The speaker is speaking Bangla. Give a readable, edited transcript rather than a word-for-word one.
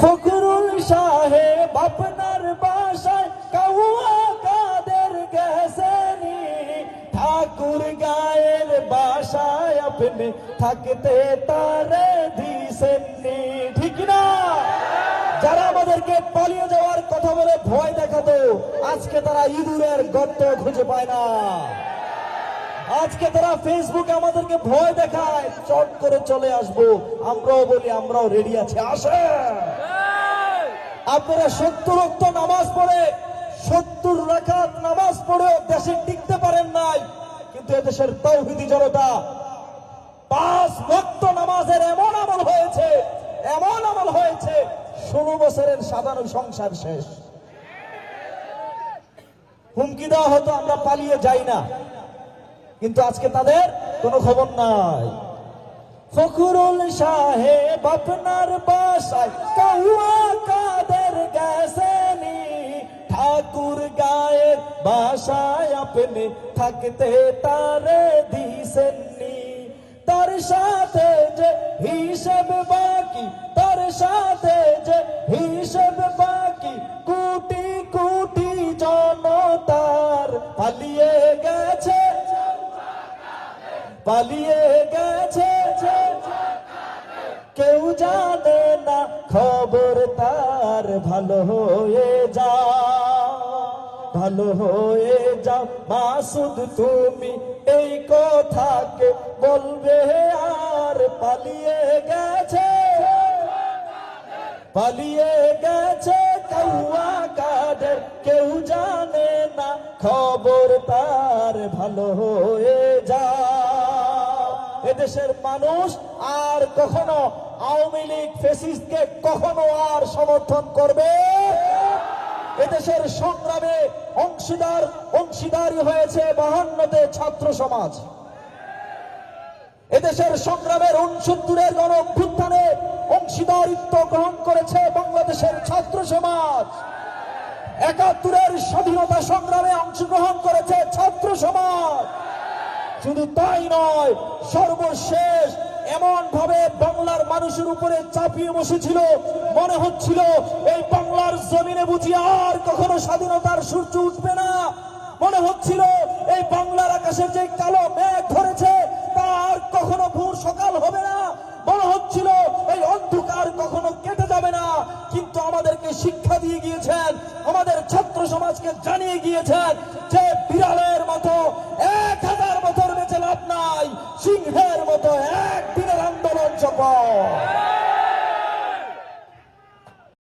ফখরুল সাহেব আপনার বাসায় কাউয়া কাদের গেছেনি, ঠাকুর গায়ের বাসায় আপনি থাকতে তারে দিছেননি, ঠিক না? যারা আমাদেরকে পালিয়ে যাওয়ার কথা বলে ভয় দেখাতো, আজকে তারা ইঁদুরের গর্ত খুঁজে পায় না। আজকে তারা ফেসবুকে আমাদেরকে ভয় দেখায়, চট করে চলে আসবো। আমরাও বলি আমরাও রেডি আছি, আসেন। আপনারা 70 ওয়াক্ত নামাজ পড়ে 70 রাকাত নামাজ পড়েও দেশে টিকতে পারেন নাই, কিন্তু এদেশের তাওহীদি জনতা 5 ওয়াক্ত নামাজের এমন আমল হয়েছে, 16 বছরের সাধারণ সংসার শেষ। হুমকি দেওয়া হতো আমরা পালিয়ে যাই না, কিন্তু আজকে তাদের কোনো খবর নাই। ফখরুল সাহেব আপনার বাসায় কাউয়া কাদের গেছেনি, ঠাকুর গায়ের বাসায় আপনি থাকতে তারে দিছেননি, তার সাথে যে হিসেব বাকি, তার সাথে যে হিসেব বাকি, কোটি কোটি জনতার পালিয়ে গেছে, পালিয়ে গেছে, কেউ জানে না খবর তার, ভালো হয়ে যাও, ভালো হয়ে যাও মাসুদ তুমি এই কথাকে বলবে আর, পালিয়ে গেছে, পালিয়ে গেছে কাউয়া কাদের, কেউ জানে না খবর তার, ভালো হয়ে যাও। এদেশের মানুষ আর কখনো আওয়ামী লীগ ফ্যাসিস্টকে কখনো আর সমর্থন করবে? এদেশের সংগ্রামে অংশীদারি হয়েছে 52তে ছাত্র সমাজ, এদেশের সংগ্রামের 69-এর গণ অভ্যুত্থানে অংশীদারিত্ব গ্রহণ করেছে বাংলাদেশের ছাত্র সমাজ, 71-এর স্বাধীনতা সংগ্রামে অংশগ্রহণ করেছে ছাত্র সমাজ। শুধু তাই নয়, সর্বশেষ এমন ভাবে বাংলার মানুষের উপরে চাপিয়ে বসেছিল, মনে হচ্ছিল এই বাংলার জমিনে বুঝি আর কখনো স্বাধীনতার সূর্য উঠবে না, মনে হচ্ছিল এই বাংলার আকাশে যে কালো মেঘ ধরেছে তার কখনো ভোর সকাল হবে না, মনে হচ্ছিল এই অন্ধকার কখনো কেটে যাবে না। কিন্তু আমাদেরকে শিক্ষা দিয়ে গিয়েছেন, আমাদের ছাত্র সমাজকে জানিয়ে গিয়েছেন যে বিড়ালে